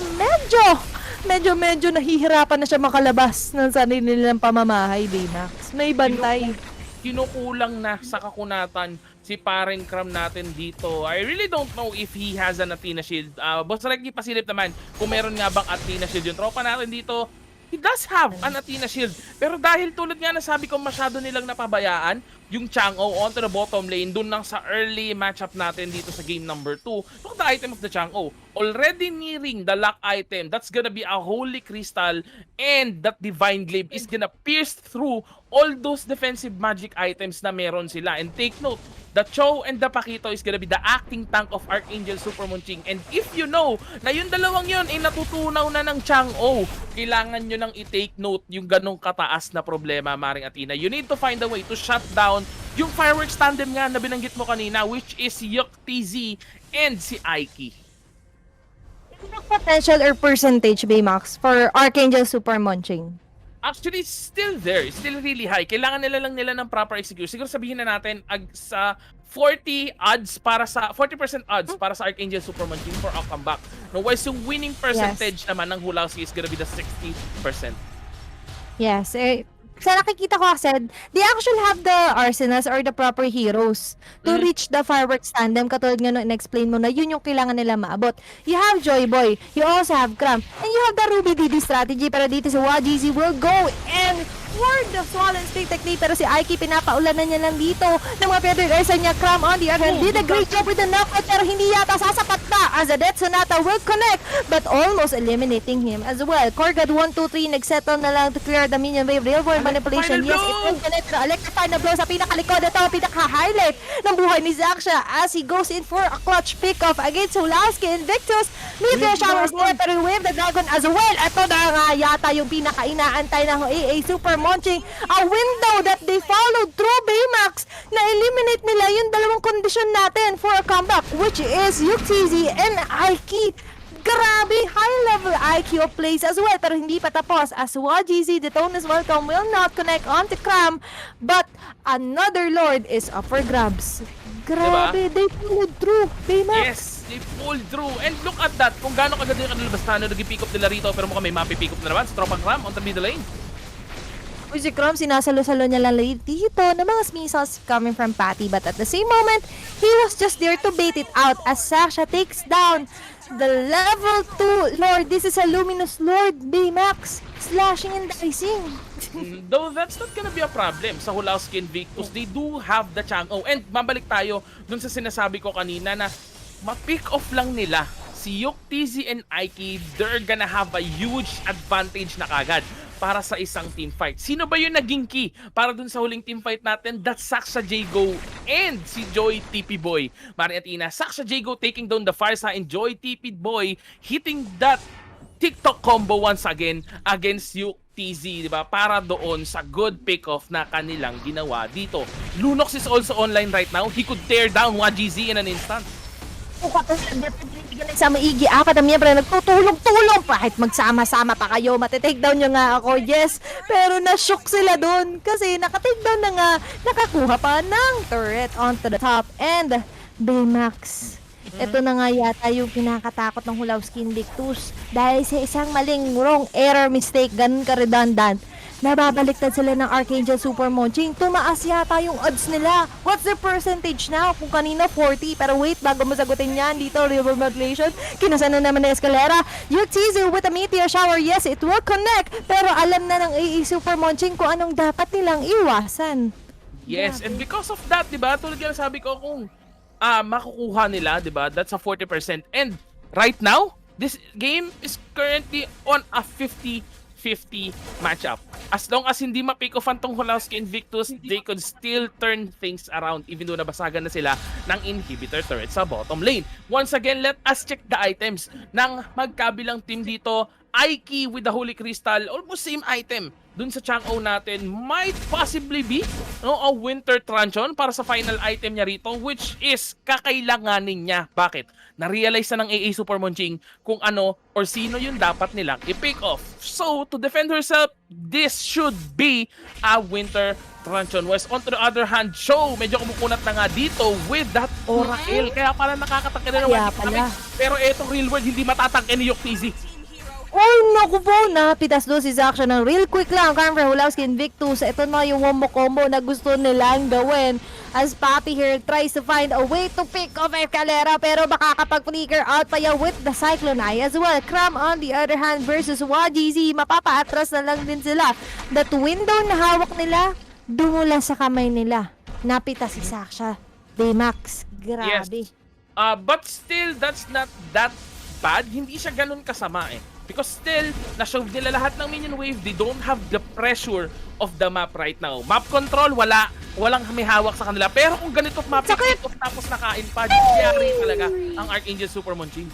medyo nahihirapan na siya makalabas ng sarili nilang pamamahay, Baymax. May bantay. Kinukulang na sa kakunatan si Paren Cram natin dito. I really don't know if he has an Athena Shield. Boss Reggie, pasilip naman kung meron nga bang Athena Shield yung tropa natin dito. He does have an Athena Shield. Pero dahil tulad nga na sabi ko, masyado nilang napabayaan yung Chang'o onto the bottom lane dun lang sa early matchup natin dito sa game number 2. Look at the item of the Chang'o. Already nearing the lock item. That's gonna be a Holy Crystal and that Divine Glaive is gonna pierce through all those defensive magic items na meron sila. And take note, the Cho and the Pakito is gonna be the acting tank of Archangel Super Monching. And if you know na yung dalawang yun ay natutunaw na ng Chang'o, kailangan nyo nang i-take note yung ganong kataas na problema, Maring Athena. You need to find a way to shut down yung fireworks tandem nga na binanggit mo kanina, which is si TZ and si Aiki. Potential or percentage, Baymax, for Archangel Super Monching? Actually, it's still there. It's still really high. Kailangan nila ng proper execution. Siguro sabihin na natin sa 40% odds para sa Archangel Super Monching for a comeback. No, whilst yung winning percentage naman ng Hulawski is gonna be the 60%. Yes. Sa nakikita ko kasi, they actually have the arsenals or the proper heroes to reach the fireworks tandem. Katulad nga nung in-explain mo na yun yung kailangan nila maabot. You have Joy Boy, you also have Cram, and you have the Ruby DD strategy. Pero dito si YGZ will go and for the swallow and split technique. Pero si Aiki, pinapaulanan niya lang dito ng mga feathered airs niya. Cram on the other hand, did a great job with the knockout pero hindi yata sasapat na as the Death Sonata will connect but almost eliminating him as well. Korgad 1, 2, 3, nagsettle na lang to clear the minion wave. Real world manipulation. Yes, it will connect to the electrify na blow sa pinakalikod. Ito ang pinaka-highlight ng buhay ni Zaksha as he goes in for a clutch pick-off against Hulawski Invictus. Meteor Shower Slippery Wave the Dragon as well. Ito na nga yata yung pinaka-inaantay ng AA Super Monching. A window that they followed through, Baymax, na eliminate nila yung dalawang kondisyon natin for a comeback, which is UTZ and Aiki. Grabe, high-level IQ of plays as well. Pero hindi pa tapos as YGZ, the Tonus Welcome will not connect onto Cram. But another Lord is up for grabs. Grabe, they pulled through, Baymax. Yes, they pulled through. And look at that, kung gaano kaganda yung kanilabas na nag-pick up nila rito. Pero mukhang may mapipick up na naman sa tropang Cram on the middle lane. Uy, si Cram, sinasalo-salo niya lang dito ng mga missiles coming from Patty. But at the same moment, he was just there to bait it out as Sasha takes down the level 2 Lord. This is a Luminous Lord, Baymax, slashing and dicing. Though that's not gonna be a problem sa Hulawski Invictus. They do have the Chang'o. And mabalik tayo dun sa sinasabi ko kanina na ma-pick off lang nila si Yuk, TZ, and Aiki. They're gonna have a huge advantage na kagad para sa isang team fight. Sino ba yung naging key para dun sa huling team fight natin? That's Saksha Jago and si Joy TP Boy. Maring Athena, Saksha Jago taking down the Farsa and Joy TP Boy hitting that TikTok combo once again against UTZ, di ba? Para doon sa good pick-off na kanilang ginawa dito. Lunox is also online right now. He could tear down YGZ in an instant. Sa maigi, apat na miyembro na nagtutulong-tulong kahit magsama-sama pa kayo, matitake down nyo nga ako, yes, pero na-shock sila dun kasi nakatake down na nga, nakakuha pa ng turret onto the top and Baymax. Ito na nga yata yung pinakatakot ng Hulawski Invictus dahil sa isang maling wrong error mistake, ganun ka redundant. Nababaliktad sila ng Archangel Super Monching. Tumaas yata yung odds nila. What's the percentage now? Kung kanina 40. Pero wait, bago mo sagutin yan, dito, River Modulation. Kinasa na naman na Escalera. UTZ with a Meteor Shower. Yes, it will connect. Pero alam na ng AA Super Monching kung anong dapat nilang iwasan. Yes, and because of that, di ba? Tulad yan sabi ko, kung makukuha nila, di ba? That's a 40%. And right now, this game is currently on a 50-50 matchup. As long as hindi ma-pick off ang tong Hulawski Invictus, they could still turn things around even though nabasagan na sila ng inhibitor turret sa bottom lane. Once again, let us check the items ng magkabilang team dito. Aiki with the Holy Crystal, almost same item dun sa Chang'o natin, might possibly be a Winter Truncheon para sa final item niya rito, which is kakailanganin niya. Bakit? Na-realize na ng AA Super Monching kung ano or sino yung dapat nilang i-pick off. So, to defend herself, this should be a Winter Truncheon. Whereas on to the other hand, Show, medyo kumukunat na nga dito with that Oracle. Kaya pala nakakatake na naman. Pero etong real world, hindi matatake ni UTZ. Oh, naku po, napitas doon si Zaksha ng real quick lang. Camera Hulawski Invictus. Ito na yung wombo combo na gusto nilang gawin. As Papi here tries to find a way to pick off Escalera, pero makakapag-flicker out pa yan with the Cyclone Eye as well. Cram on the other hand versus YGZ. Mapapaatras na lang din sila. That window na hawak nila, dumula sa kamay nila. Napitas si Zaksha. Baymax. Grabe. Yes. But still, that's not that bad. Hindi siya ganun kasama eh. Because still, na-shove nila lahat ng minion wave. They don't have the pressure of the map right now. Map control, walang may hawak sa kanila. Pero kung ganito map off tapos nakain pa, yari talaga ang Archangel Super Monching.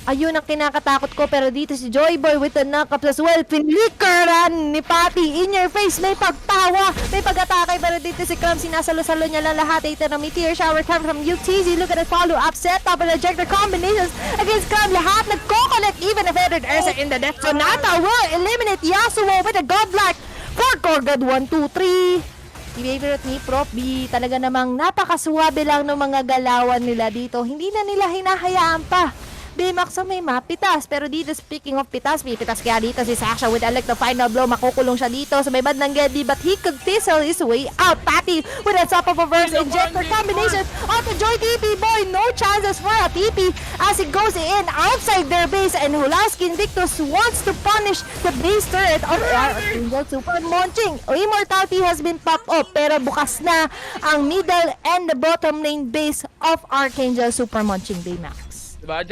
Ayun ang kinakatakot ko, pero dito si Joyboy with the knockups as well. Pinlikaran ni Patty in your face. May pagtawa, may pag-atake, pero dito si Crum sinasalo-salo niya lang lahat. Ito na Meteor Shower come from UTZ. Look at the follow-up set up and ejector combinations against Crum. Lahat nagko-connect, even if Edward Ursa in the death. Sonata will eliminate Yasuo with a godlike 4-core god 1, 2, 3. Favorite ni Prof B, talaga namang napakasuwabe lang ng mga galawan nila dito. Hindi na nila hinahayaan pa. Baymax sa may mapitas. Pero dito, speaking of pitas, may pitas kaya dito si Sasha with elect the final blow. Makukulong siya dito sa may bandang Geddy, but he could fizzle his way out. Patty with a top of a verse injector combination onto Joy TP. Boy, no chances for a TP as he goes in outside their base, and Hulawski Invictus wants to punish the base turret of Archangel Super Monching. Immortality has been popped up, pero bukas na ang middle and the bottom lane base of Archangel Super Monching. Baymax. Diba?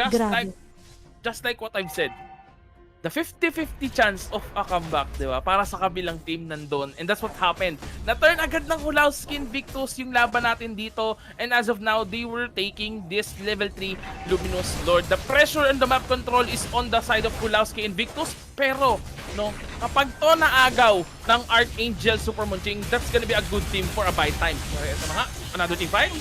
Just like what I've said, the 50-50 chance of a comeback, diba? Para sa kabilang team nandun. And that's what happened. Na-turn agad ng Hulawski Invictus yung laban natin dito. And as of now, they were taking this level 3 Luminous Lord. The pressure and the map control is on the side of Hulawski Invictus. Pero, no, kapag to naagaw ng Archangel Super Monching, that's gonna be a good team for a buy time. Okay, ito na nga. Another team fight.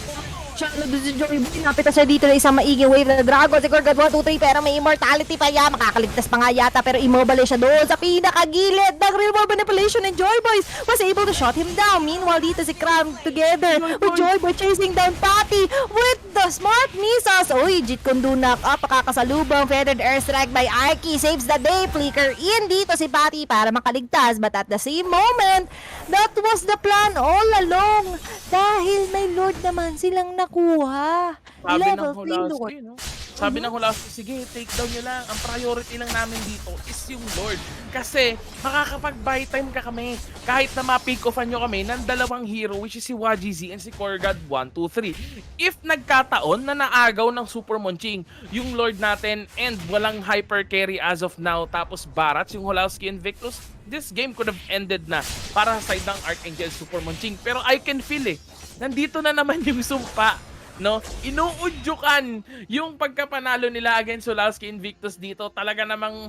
Siya, si Joy Boy, napita siya dito na isang maiging wave na Dragon. Siguro God 1, 2, 3, pero may immortality pa yan. Makakaligtas pa nga yata, pero immobile siya doon sa pinakagilid ng real world manipulation, and Joy Boy was able to shut him down. Meanwhile, dito si Cram together with Joy Boy chasing down Patty with the smart missiles. Uy, Jit Kundo knock up, pakakasalubong. Feathered airstrike by Aiki saves the day. Flicker in dito si Patty para makaligtas, but at the same moment, that was the plan all along. Dahil may Lord naman silang nakuha. Sabi Level ng 3 Hulawski, Lord. no? Sabi ng Hulawski, sige, take down nyo lang. Ang priority lang namin dito is yung Lord. Kasi makakapag-buy time ka kami. Kahit na ma-pick-offan nyo kami ng dalawang hero, which is si YGZ and si Core God 1, 2, 3. If nagkataon na naagaw ng Super Monching yung Lord natin and walang hyper carry as of now, tapos Barats yung Hulawski Invictus, this game could have ended na para sa side ng Archangel Super Monching. Pero I can feel nandito na naman yung sumpa, no? Inuudyukan yung pagkapanalo nila against Hulawski Invictus dito. Talaga namang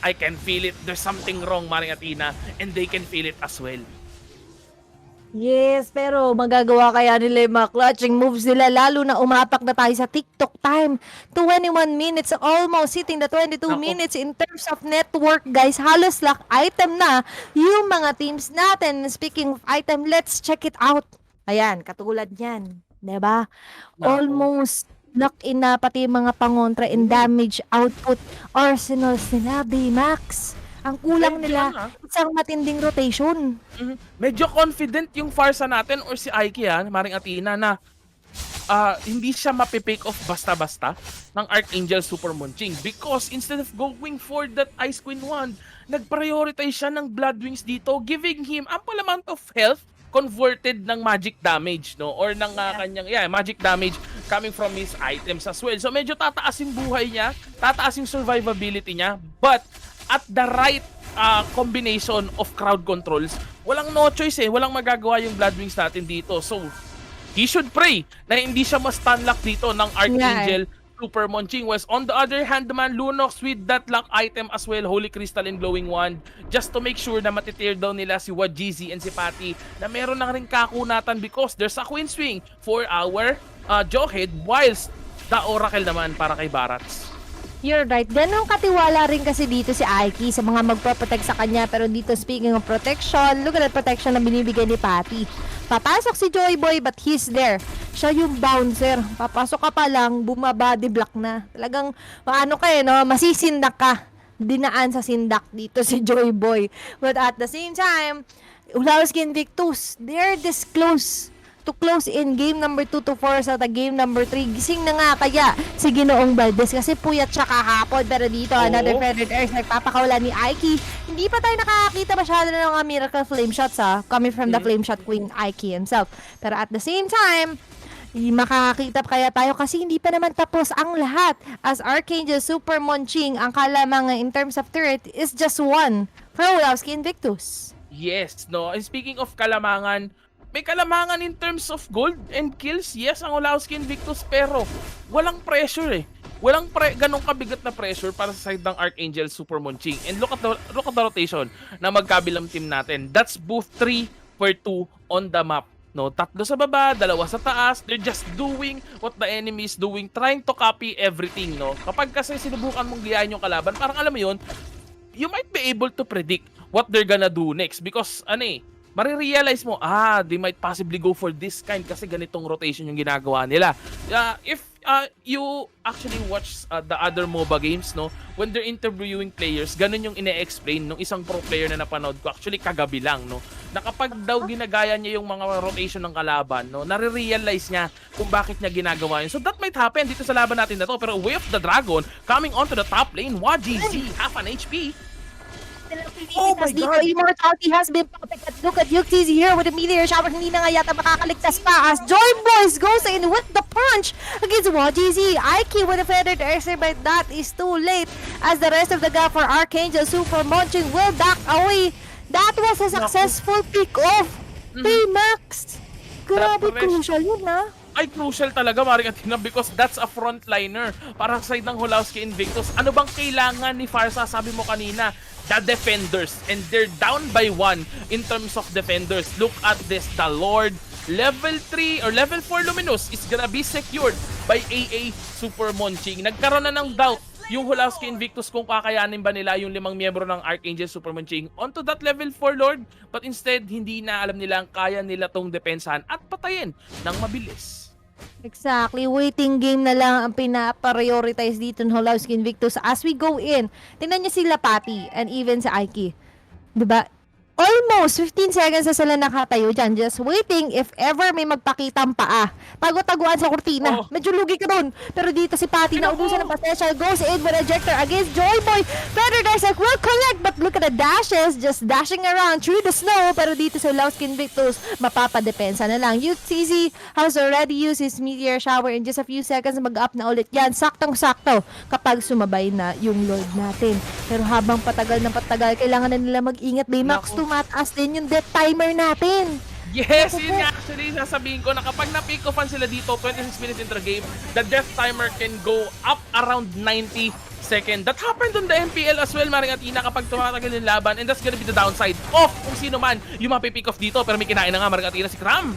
I can feel it. There's something wrong, Maring Athena, and they can feel it as well. Yes, pero magagawa kaya nila yung mga clutching moves nila, lalo na umapak na tayo sa TikTok time. 21 minutes, almost hitting the 22 Nako. minutes in terms of network, guys. Halos lock item na yung mga teams natin. Speaking of item, let's check it out. Ayan, katulad yan. Diba? Nako. Almost lock-in na pati yung mga pangontra and damage output arsenals nila, Baymax. Ang kulang Medyo nila, ano, isang matinding rotation. Medyo confident yung Farsa natin or si Aiki Maring Athena na hindi siya mapipick off basta-basta ng Archangel Super Monching because instead of going for that Ice Queen wand, nag-prioritize siya ng Blood Wings dito, giving him ample amount of health converted ng magic damage, no? Or ng kanyang magic damage coming from his items as well. So medyo tataas yung buhay niya, tataas yung survivability niya, but at the right combination of crowd controls, walang no choice walang magagawa yung Blood Wings natin dito. So, he should pray na hindi siya ma-stunlock dito ng Archangel Super Monching. Whereas on the other hand naman, Lunox with that lock item as well, Holy Crystal and Glowing Wand, just to make sure na matitear down nila si Wajizi and si Patty na meron na rin kakunatan because there's a Queen Swing for our Jawhead whilst the Oracle naman para kay Barats. You're right. Ganun katiwala rin kasi dito si Aiki sa mga magpaprotect sa kanya. Pero dito, speaking of protection, look at that protection na binibigay ni Patty. Papasok si Joy Boy but he's there. Siya yung bouncer. Papasok ka pa lang, bumabody block na. Talagang, paano ka no? Masisindak ka. Dinaan sa sindak dito si Joy Boy. But at the same time, Hulawski Invictus, they're this close to close in game number 2 to 4 sa game number 3. Gising na nga kaya si Ginoong Valdez kasi puyat siya kahapon. Pero dito, another Feathered Earth nagpapakawala ni Aiki. Hindi pa tayo nakakita masyado ng mga miracle flame shots coming from the flame shot queen Aiki himself. Pero at the same time, makakakita kaya tayo kasi hindi pa naman tapos ang lahat. As Archangel Super Monching, ang kalamangan in terms of turret is just one for Hulawski Invictus. Yes, no. And speaking of kalamangan, may kalamangan in terms of gold and kills, yes, ang Hulawski Invictus, pero walang pressure Walang ganong kabigat na pressure para sa side ng Archangel Super Monching. And look at the rotation na magkabilang team natin. That's both 3 for 2 on the map. No, 3 sa baba, 2 sa taas. They're just doing what the enemy is doing, trying to copy everything, no? Kapag kasi sinubukan mong gayahin yung kalaban, parang alam mo yun, you might be able to predict what they're gonna do next because marirealize mo, they might possibly go for this kind kasi ganitong rotation yung ginagawa nila. If you actually watch the other MOBA games, no, when they're interviewing players, ganun yung ine-explain nung isang pro player na napanood ko, actually kagabi lang, no, na kapag daw ginagaya niya yung mga rotation ng kalaban, no, nare-realize niya kung bakit niya ginagawa yun. So that might happen dito sa laban natin na to. Pero Way of the Dragon coming onto the top lane, YGZ, half an HP. Oh my God! Immortality has been protected. Look at UTZ here with a meteor shower. Hindi na nga yata makakaligtas pa as Joy Boys goes in with the punch against YGZ. Aiki with a feathered air, but that is too late as the rest of the gap for Archangel Super Monching will back away. That was a successful pick-off. Baymax! Grabe, crucial yun Ay, crucial talaga, Maring Athena, because that's a frontliner para sa side ng Hulawski Invictus. Ano bang kailangan ni Farsa? Sabi mo kanina, the defenders, and they're down by 1 in terms of defenders. Look at this, the Lord, level 3 or level 4 Luminous is gonna be secured by AA Super Monching. Nagkaroon na ng doubt yung Hulawski Invictus kung kakayanin ba nila yung 5 miyembro ng Archangel Super Monching onto that level 4 Lord, but instead, hindi na alam nila ang kaya nila tong depensahan at patayin ng mabilis. Exactly. Waiting game na lang ang pina-prioritize dito ng Hulawski Invictus as we go in. Tingnan niyo sila Patty and even sa Aiki. Diba? Almost 15 seconds na sila nakatayo dyan. Just waiting if ever may magpakitang paa. Tago-taguan sa kurtina. Medyo lugi ka dun. Pero dito si Patty na ubusan ng pasensya. Goes in with ejector against Joy Boy. Feather Dissect will collect. But look at the dashes. Just dashing around through the snow. Pero dito sa Hulawski Invictus, mapapadepensa na lang. UTZ has already used his meteor shower in just a few seconds. Mag-up na ulit yan. Saktong-sakto kapag sumabay na yung Lord natin. Pero habang patagal ng patagal, kailangan na nila mag-ingat. Baymax, tumataas din yung death timer natin. Yes, yun nga actually sasabihin ko na kapag na-pick-offan sila dito 26 minutes into the game, the death timer can go up around 90 second. That happened on the MPL as well, Maring Athena, kapag tumatagal yung laban. And that's gonna be the downside of kung sino man yung mapipick off dito. Pero may kinain na nga, Maring Athena, si Kram.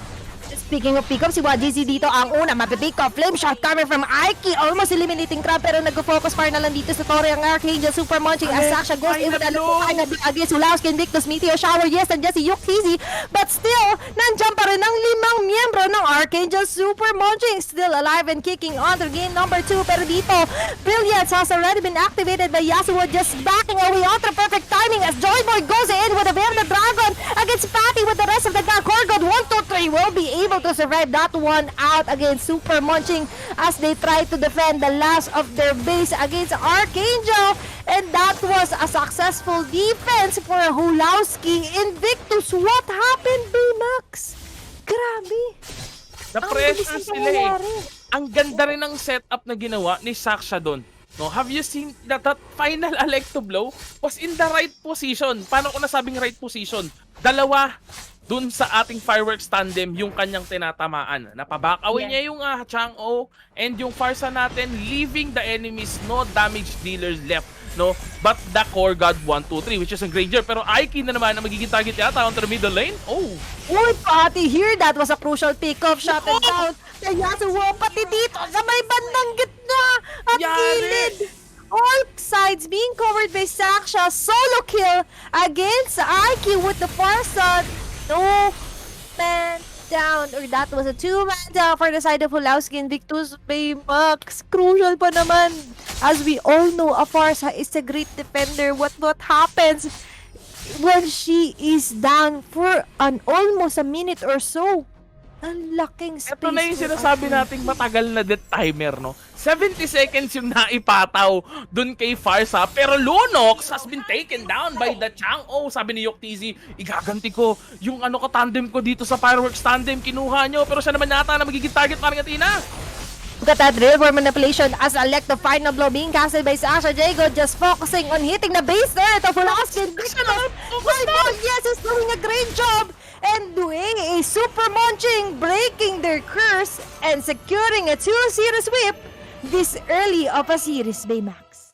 Speaking of pick-up, si YGZ dito ang una mapipick up. Flame shot coming from Aiki. Almost eliminating Crab pero nag-focus fire na lang dito sa Torre ang Archangel. Super Monching as Sasha goes in with a look against Hulawski Invictus. Meteor Shower, yes, nandiyan si Yukizi. But still, nandiyan pa rin ang 5 miyembro ng Archangel. Super Monching still alive and kicking on to game number 2. Pero dito, Brilliance has already been activated by Yasuo, just backing away on the perfect timing as Joyboy goes in with a Verde Dragon against Patty with the rest of the gang. Core God 1, 2, 3 will be able to survive that one out against Super Monching as they try to defend the last of their base against Archangel, and that was a successful defense for Hulawski Invictus. What happened, Baymax? Grabe. Na-pressure sila Ang ganda rin ng setup na ginawa ni Saksha doon. No, have you seen that final Electo blow was in the right position? Paano ko nasabing right position? Dalawa dun sa ating fireworks tandem yung kanyang tinatamaan. Napaback away niya yung Chang'o and yung Farsa natin, leaving the enemies no damage dealers left. No, but the core god 1, 2, 3, which is a Granger. Pero Aiki na naman ang magiging target yata on the middle lane. Oh! Uy, Pati, here that was a crucial pick-off shot and down. Kaya Yasuo pati dito sa may bandang gitna at gilid. All sides being covered by Saksha. Solo kill against Aiki with the Farsa. No man down, or that was a 2-man down for the side of Hulawski Invictus. Baymax, crucial pa naman. As we all know, Farsa is a great defender. What happens when she is down for almost a minute or so? Ang laking space. Ito na yung sinasabi nating matagal na death timer, no? 70 seconds yung naipataw dun kay Farsa. Pero Lunox has been taken down by the Chang'o. Sabi ni Yoktizi, igaganti ko yung tandem ko dito sa fireworks tandem. Kinuha nyo. Pero siya naman yata na magiging target, Maring Athena. Look at that drill for manipulation as Electo final blow being casted by Sasha Jago, just focusing on hitting the base there to Hulawski Invictus. Yes, is doing a great job and doing a Super Monching, breaking their curse and securing a 2-0 sweep this early of a series, Baymax.